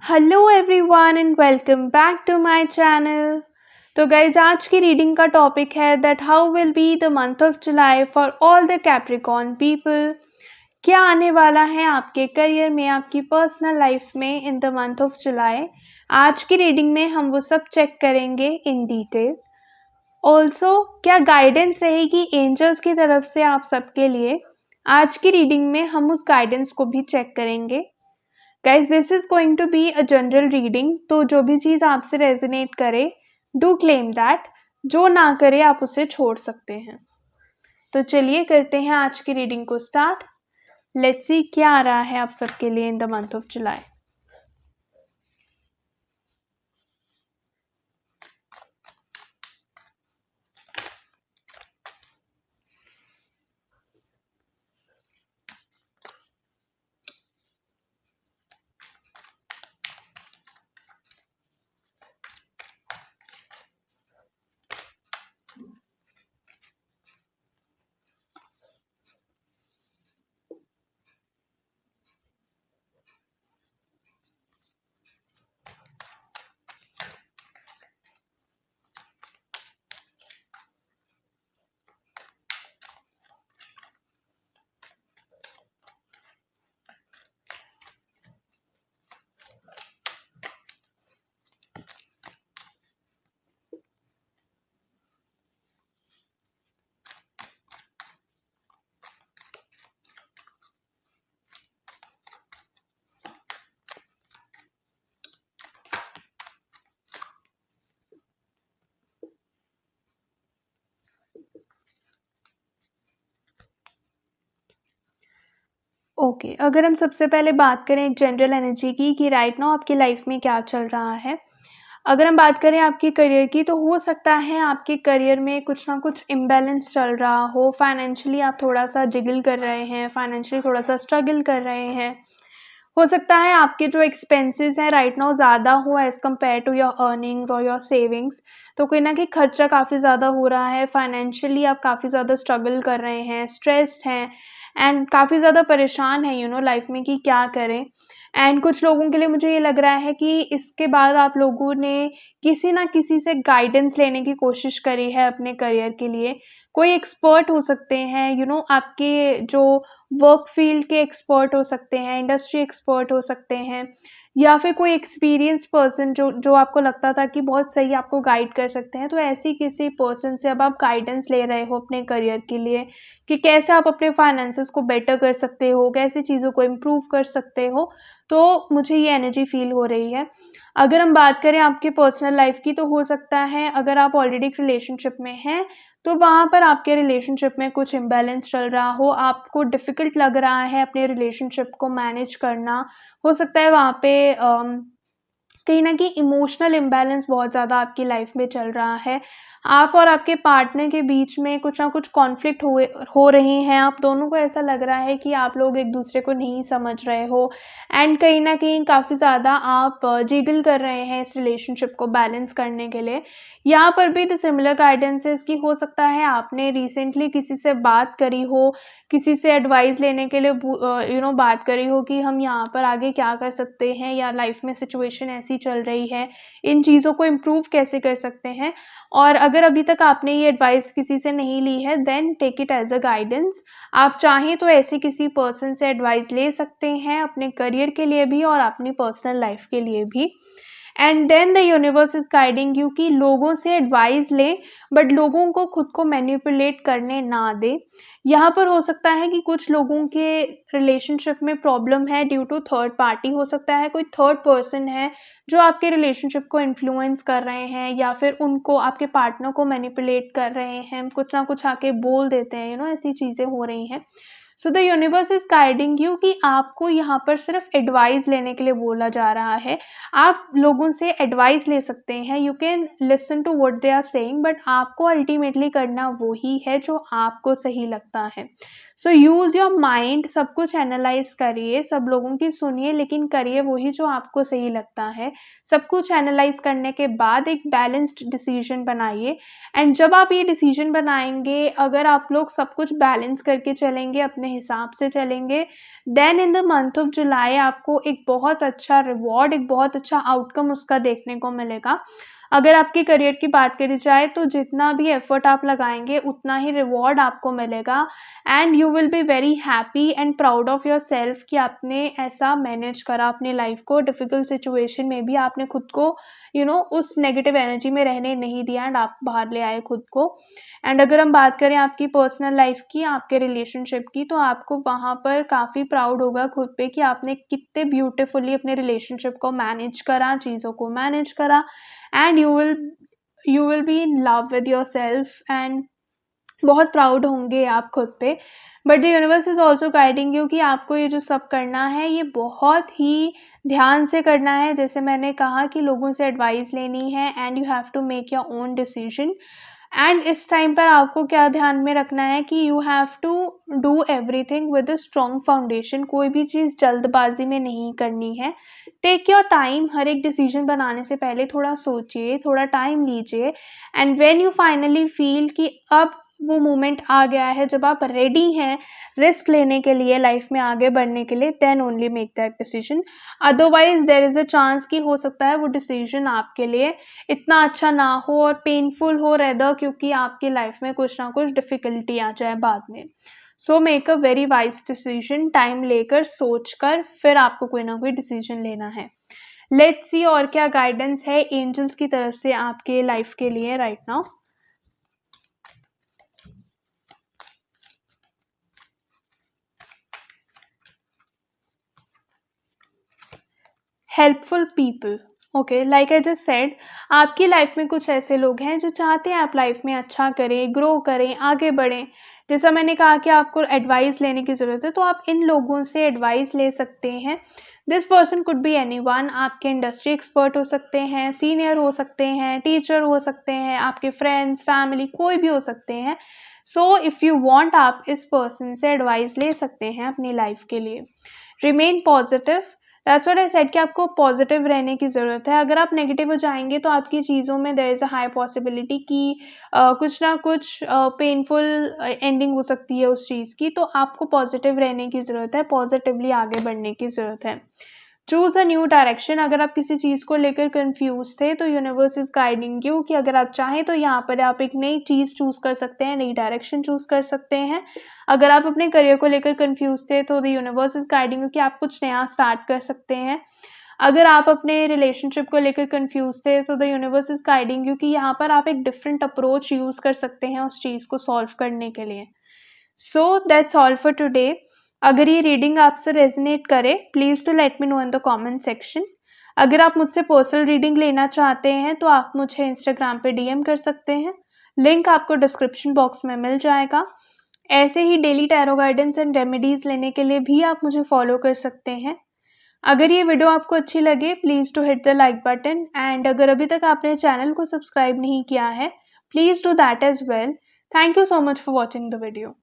Hello everyone and welcome back to my channel. तो guys आज की रीडिंग का टॉपिक है that how will be the month of July for all the Capricorn people. क्या आने वाला है आपके करियर में, आपकी पर्सनल लाइफ में इन द मंथ ऑफ जुलाई। आज की रीडिंग में हम वो सब चेक करेंगे इन डिटेल। ऑल्सो क्या गाइडेंस रहेगी एंजल्स की तरफ से आप सबके लिए, आज की रीडिंग में हम उस गाइडेंस को भी चेक करेंगे। Guys this is going to be a general reading, तो जो भी चीज़ आपसे रेजोनेट करे डू क्लेम दैट, जो ना करे आप उसे छोड़ सकते हैं। तो चलिए करते हैं आज की रीडिंग को स्टार्ट। लेट्स सी क्या आ रहा है आप सबके लिए इन the month of July. Okay, अगर हम सबसे पहले बात करें एक जनरल एनर्जी की कि राइट नाउ आपकी लाइफ में क्या चल रहा है। अगर हम बात करें आपके करियर की, तो हो सकता है आपके करियर में कुछ ना कुछ इम्बैलेंस चल रहा हो। फाइनेंशियली आप थोड़ा सा जिगल कर रहे हैं, फाइनेंशियली थोड़ा सा स्ट्रगल कर रहे हैं। हो सकता है आपके जो एक्सपेंसेस हैं राइट नाउ ज़्यादा हो as compare to your earnings और योर सेविंग्स। तो कहीं ना कहीं खर्चा काफ़ी ज़्यादा हो रहा है, फाइनेंशियली आप काफ़ी ज़्यादा स्ट्रगल कर रहे हैं, स्ट्रेस्ड हैं एंड काफ़ी ज़्यादा परेशान हैं लाइफ में कि क्या करें। एंड कुछ लोगों के लिए मुझे ये लग रहा है कि इसके बाद आप लोगों ने किसी ना किसी से गाइडेंस लेने की कोशिश करी है अपने करियर के लिए। कोई एक्सपर्ट हो सकते हैं आपके जो वर्क फील्ड के एक्सपर्ट हो सकते हैं, इंडस्ट्री एक्सपर्ट हो सकते हैं, या फिर कोई एक्सपीरियंस्ड पर्सन जो जो आपको लगता था कि बहुत सही आपको गाइड कर सकते हैं। तो ऐसी किसी पर्सन से अब आप गाइडेंस ले रहे हो अपने करियर के लिए कि कैसे आप अपने फाइनेंसेस को बेटर कर सकते हो, कैसे चीज़ों को इम्प्रूव कर सकते हो। तो मुझे ये एनर्जी फील हो रही है। अगर हम बात करें आपके पर्सनल लाइफ की, तो हो सकता है अगर आप ऑलरेडी एक रिलेशनशिप में हैं तो वहाँ पर आपके रिलेशनशिप में कुछ इम्बैलेंस चल रहा हो, आपको डिफ़िकल्ट लग रहा है अपने रिलेशनशिप को मैनेज करना। हो सकता है वहाँ पे कहीं न कहीं इमोशनल इम्बैलेंस बहुत ज़्यादा आपकी लाइफ में चल रहा है। आप और आपके पार्टनर के बीच में कुछ ना कुछ कॉन्फ्लिक्ट हो रही हैं। आप दोनों को ऐसा लग रहा है कि आप लोग एक-दूसरे को नहीं समझ रहे हो एंड कहीं न कहीं काफ़ी ज़्यादा आप जिगल कर रहे हैं इस रिलेशनशिप को बैलेंस करने के लिए। यहाँ पर भी द सिमिलर गाइडेंसेस कि हो सकता है आपने रिसेंटली किसी से बात करी हो, किसी से एडवाइस लेने के लिए बात करी हो कि हम यहाँ पर आगे क्या कर सकते हैं, या लाइफ में सिचुएशन ऐसी चल रही है, इन चीज़ों को इम्प्रूव कैसे कर सकते हैं। और अगर अभी तक आपने ये एडवाइस किसी से नहीं ली है, then take it as a guidance. आप चाहें तो ऐसे किसी पर्सन से एडवाइस ले सकते हैं अपने करियर के लिए भी और अपनी पर्सनल लाइफ के लिए भी। And then the universe is guiding you कि लोगों से एडवाइस लें, बट लोगों को खुद को मैनिपुलेट करने ना दें। यहाँ पर हो सकता है कि कुछ लोगों के रिलेशनशिप में प्रॉब्लम है ड्यू टू थर्ड पार्टी। हो सकता है कोई थर्ड पर्सन है जो आपके रिलेशनशिप को इन्फ्लुएंस कर रहे हैं, या फिर उनको आपके पार्टनर को मैनिपुलेट कर रहे हैं, कुछ ना कुछ आके बोल देते हैं, ऐसी चीज़ें हो रही हैं। So the universe is guiding you कि आपको यहाँ पर सिर्फ एडवाइस लेने के लिए बोला जा रहा है। आप लोगों से एडवाइस ले सकते हैं, you can listen to what they are saying, but आपको अल्टीमेटली करना वो ही है जो आपको सही लगता है। सो यूज़ योर माइंड, सब कुछ एनालाइज करिए, सब लोगों की सुनिए, लेकिन करिए वही जो आपको सही लगता है। सब कुछ एनालाइज करने के बाद एक बैलेंस्ड डिसीजन बनाइए। एंड जब आप ये डिसीजन बनाएंगे, अगर आप लोग सब कुछ बैलेंस करके चलेंगे अपने हिसाब से चलेंगे, then in the month of July आपको एक बहुत अच्छा रिवॉर्ड, एक बहुत अच्छा आउटकम उसका देखने को मिलेगा। अगर आपके करियर की बात करी जाए तो जितना भी एफर्ट आप लगाएंगे उतना ही रिवॉर्ड आपको मिलेगा and you will be very happy and proud of your self कि आपने ऐसा मैनेज करा अपनी लाइफ को। डिफ़िकल्ट सिचुएशन में भी आपने खुद को उस नेगेटिव एनर्जी में रहने नहीं दिया एंड आप बाहर ले आए खुद को। एंड अगर हम बात करें आपकी पर्सनल लाइफ की, आपके रिलेशनशिप की, तो आपको वहाँ पर काफ़ी प्राउड होगा खुद पे कि आपने कितने ब्यूटीफुली अपने रिलेशनशिप को मैनेज करा, चीज़ों को मैनेज करा and you will be in love with yourself and बहुत प्राउड होंगे आप खुद पे। But the universe is also guiding you कि आपको ये जो सब करना है ये बहुत ही ध्यान से करना है। जैसे मैंने कहा कि लोगों से एडवाइस लेनी है and you have to make your own decision. And इस टाइम पर आपको क्या ध्यान में रखना है कि you have to do everything with a strong foundation. कोई भी चीज़ जल्दबाजी में नहीं करनी है। टेक योर टाइम, हर एक डिसीजन बनाने से पहले थोड़ा सोचिए, थोड़ा टाइम लीजिए and when you finally feel कि अब वो मोमेंट आ गया है जब आप रेडी हैं रिस्क लेने के लिए, लाइफ में आगे बढ़ने के लिए, then only make that decision. Otherwise there is a chance कि हो सकता है वो डिसीजन आपके लिए इतना अच्छा ना हो और पेनफुल हो रेदर, क्योंकि आपकी लाइफ में कुछ ना कुछ डिफ़िकल्टी आ जाए बाद में। So make a very wise decision, time लेकर सोच कर फिर आपको कोई ना कोई डिसीजन लेना है। लेट्स सी और क्या गाइडेंस है एंजल्स की तरफ से आपके लाइफ के लिए right now. Helpful people, okay, like I just said, आपकी लाइफ में कुछ ऐसे लोग हैं जो चाहते हैं आप लाइफ में अच्छा करें, ग्रो करें, आगे बढ़ें। जैसा मैंने कहा कि आपको एडवाइस लेने की ज़रूरत है तो आप इन लोगों से एडवाइस ले सकते हैं। This person could be anyone, आपके इंडस्ट्री एक्सपर्ट हो सकते हैं, सीनियर हो सकते हैं, टीचर हो सकते हैं, आपके फ्रेंड्स, फैमिली, कोई भी हो सकते हैं। सो इफ़ यू वांट आप इस पर्सन से एडवाइस ले सकते हैं अपनी लाइफ के लिए। Remain positive, that's what I said कि आपको पॉजिटिव रहने की ज़रूरत है। अगर आप नेगेटिव हो जाएंगे तो आपकी चीज़ों में there is a high possibility कि कुछ ना कुछ पेनफुल एंडिंग हो सकती है उस चीज़ की। तो आपको पॉजिटिव रहने की ज़रूरत है, पॉजिटिवली आगे बढ़ने की ज़रूरत है। चूज़ अ न्यू डायरेक्शन, अगर आप किसी चीज़ को लेकर कन्फ्यूज़ थे तो यूनिवर्स इज़ गाइडिंग यू कि अगर आप चाहें तो यहाँ पर आप एक नई चीज़ चूज़ कर सकते हैं, नई डायरेक्शन चूज़ कर सकते हैं। अगर आप अपने करियर को लेकर कन्फ्यूज़ थे तो the universe is guiding you कि आप कुछ नया स्टार्ट कर सकते हैं। अगर आप अपने रिलेशनशिप को लेकर कन्फ्यूज़ थे तो the universe is guiding you कि यहाँ पर आप एक डिफरेंट अप्रोच यूज़ कर सकते हैं उस चीज़ को सॉल्व करने के लिए। So that's all for today. अगर ये रीडिंग आपसे रेजोनेट करे please to let me know in the comment section. अगर आप मुझसे पर्सनल रीडिंग लेना चाहते हैं तो आप मुझे इंस्टाग्राम पे डीएम कर सकते हैं, लिंक आपको डिस्क्रिप्शन बॉक्स में मिल जाएगा। ऐसे ही daily tarot guidance and remedies लेने के लिए भी आप मुझे फॉलो कर सकते हैं। अगर ये वीडियो आपको अच्छी लगे please to hit the like button and अगर अभी तक आपने चैनल को सब्सक्राइब नहीं किया है please do that as well. Thank you so much for watching the video.